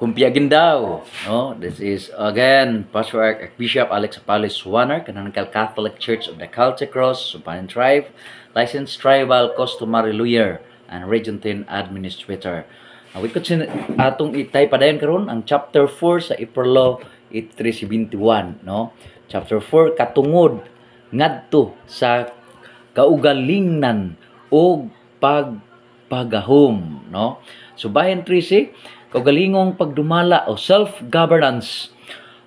Kumpiyagin daw. No? This is again Pastor Archbishop Alex Apales Warner, Canonical Catholic Church of the Celtic Cross, Supanan Tribe, licensed tribal customary lawyer and Region 10 administrator. We could sin atong itay padayon karon ang chapter 4 sa Iperlo 371, no? Chapter 4 katungod ngadto sa kaugalingnan o pagpagahom, no? So bahin 13 kaugalingong pagdumala o self-governance.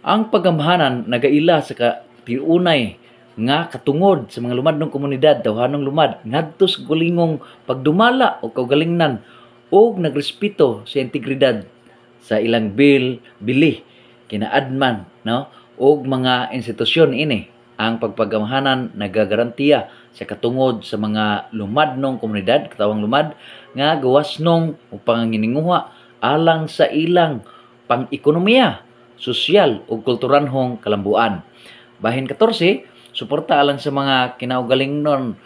Ang pagamhanan nagaila sa katiunay nga katungod sa mga lumadnong komunidad dawhanong lumad ngadto sa galingong pagdumala o kaugalingnan o nagrespeto sa integridad sa ilang bili kinaadman, no, og mga institusyon ini. Ang pagpagamhanan nagagarantiya sa katungod sa mga lumadnong komunidad katawang lumad nga gawasnong o panginguha alang sa ilang pang-ekonomiya, sosyal ug kulturanhong kalambuan. Bahin 14, suporta alang sa mga kinaugalingnon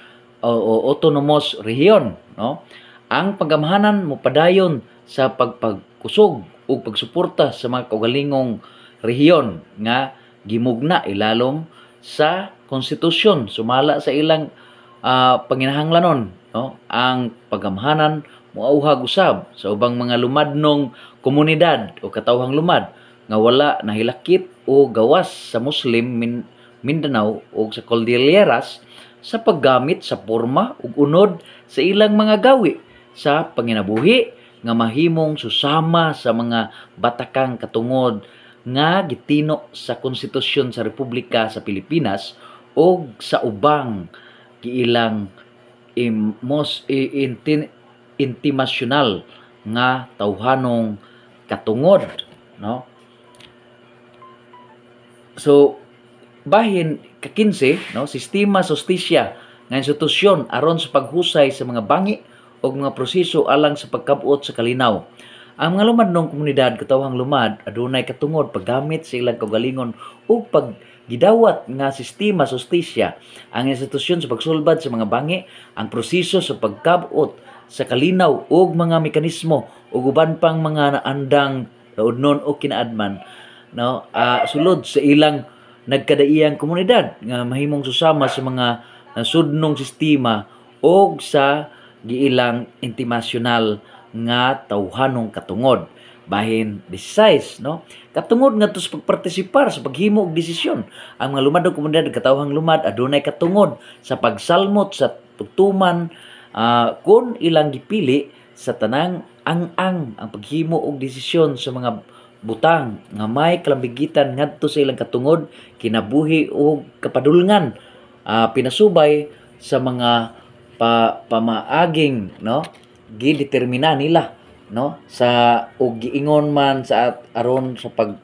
o autonomous region, no? Ang pagamhanan mopadayon sa pagpagkusog ug pagsuporta sa mga kaugalingong rehiyon nga gimugna ilalom sa konstitusyon sumala sa ilang panginahanglanon, no? Ang pagamhanan moauhag usab sa ubang mga lumadnong komunidad o katawhang lumad nga wala nahilakip o gawas sa Muslim Mindanao o sa Cordilleras sa paggamit sa porma ug unod sa ilang mga gawi sa panginabuhi nga mahimong susama sa mga batakang katungod nga gitino sa konstitusyon sa Republika sa Pilipinas o sa ubang giilang intimasyonal nga tawhanong katungod, no? So bahin ka-15, no, sistema sa hustisya nga institusyon aron sa paghusay sa mga bangi o mga proseso alang sa pagkabot sa kalinaw. Ang mga lumadnong komunidad katawhang lumad adunay katungod paggamit sa ilang kaugalingon ug paggidawat nga sistema sa hustisya, ang institusyon sa pagsulbad sa mga bangi, ang proseso sa pagkabot sa kalinaw ug mga mekanismo ug uban pang mga naandang naudnon o kinaadman, no, sulod sa ilang nagkadaiyang komunidad nga mahimong susama sa mga nasudnong sistema o sa giilang intimasyonal nga tawhanong katungod. Bahin 16, no, katungod ngadto sa pagpartisipar sa paghimo og desisyon. Ang mga lumadong komunidad katawhang lumad adunay katungod sa pagsalmot sa pagtuman kung ilang gipili sa tanang ang paghimo og desisyon sa mga butang nga may kalambigitan ngadto sa ilang katungod, kinabuhi o kapadulngan, pinasubay sa mga pamaaging, no, gidetermina nila, no, sa og giingon man sa aron sa pag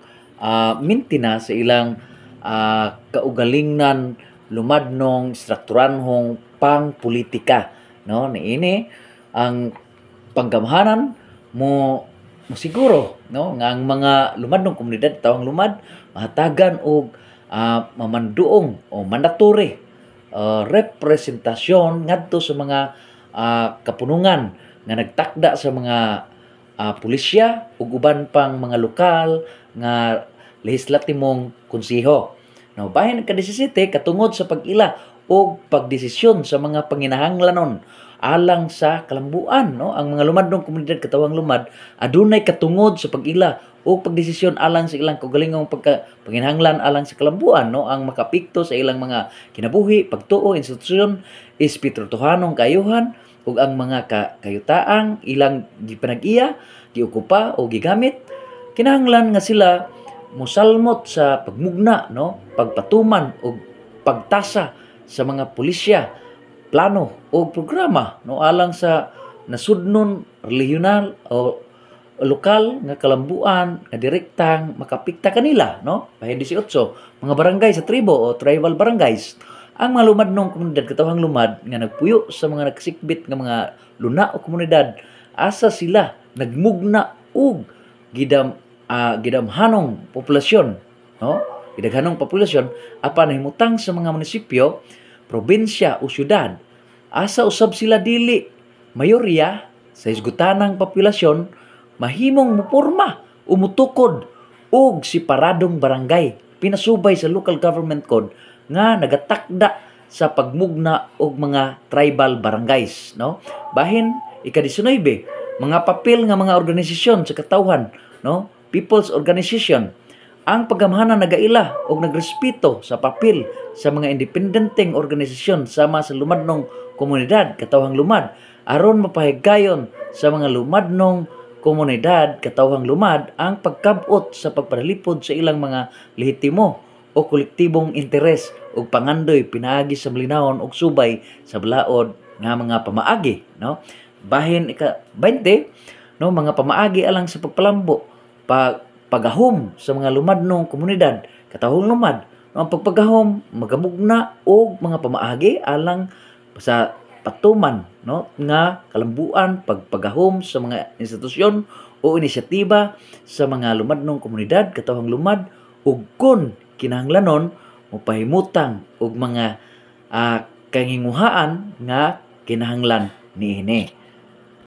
mintina sa ilang kaugalingnan lumadnong strukturanhong pangpolitika, no, niini ang panggamhanan mo siguro, no, nga ang mga lumadnong komunidad tawang lumad mahatagan og mamanduong o mandatory representasyon ngadto sa mga kapunungan nga nagtakda sa mga pulisya ug uban pang mga lokal nga lehislatimong konseho. No, bahin ka 17 katungod sa pag-ila o pagdesisyon sa mga panginahanglanon alang sa kalambuan, no, ang mga lumadnong komunidad katawang lumad adunay katungod sa pag-ila o pagdesisyon alang sa ilang kaugalingong panginahanglan alang sa kalambuan, no, ang makapikto sa ilang mga kinabuhi, pagtuo, institusyon, espirituhanong kaayuhan ug ang mga kayutaang ilang gipanag-iya, giokupa o gigamit, kinahanglan nga sila mosalmot sa pagmugna, no, pagpatuman o pagtasa sa mga pulisya, plano o programa, no, alang sa nasudnon regional o lokal nga kalambuan nga direktang makapikta kanila, no. Bahin 18, mga barangay sa tribo o tribal barangays. Ang mga lumadnong komunidad katawhang lumad nga nagpuyo sa mga nagsikbit nga mga luna o komunidad asa sila nagmugna og gidamhanong populasyon, no, gidaghanong populasyon apan himutang sa mga munisipyo, probinsya o syudad asa usab sila dili mayorya sa isgutanang populasyon mahimong moporma umutukod og separadong barangay pinasubay sa local government code nga nagatakda sa pagmugna og mga tribal barangays, no? Bahin ika-19, mga papel nga mga organisasyon sa katawhan, no? People's organization. Ang pagamhanan nagaila og nagrespeto sa papel sa mga independenteng organisasyon sama sa lumadnong komunidad katawhang lumad aron mapahigayon sa mga lumadnong komunidad katawhang lumad ang pagkabot sa pagpadalipod sa ilang mga lehitimo o kolektibong interes ug pangandoy pinaagi sa malinawon og subay sa balaod nga mga pamaagi, no? Bahin ika-20, no, mga pamaagi alang sa pagpalambo, pagahom sa mga lumadnong komunidad katawhang lumad, no? Ang pagpagahom magamugna og mga pamaagi alang sa patuman, no, nga kalambuan pagpagahom sa mga institusyon o inisyatiba sa mga lumadnong komunidad katawhang lumad ug kun kinahanglanon mopahimutang og mga kanginguhaan nga kinahanglan niini.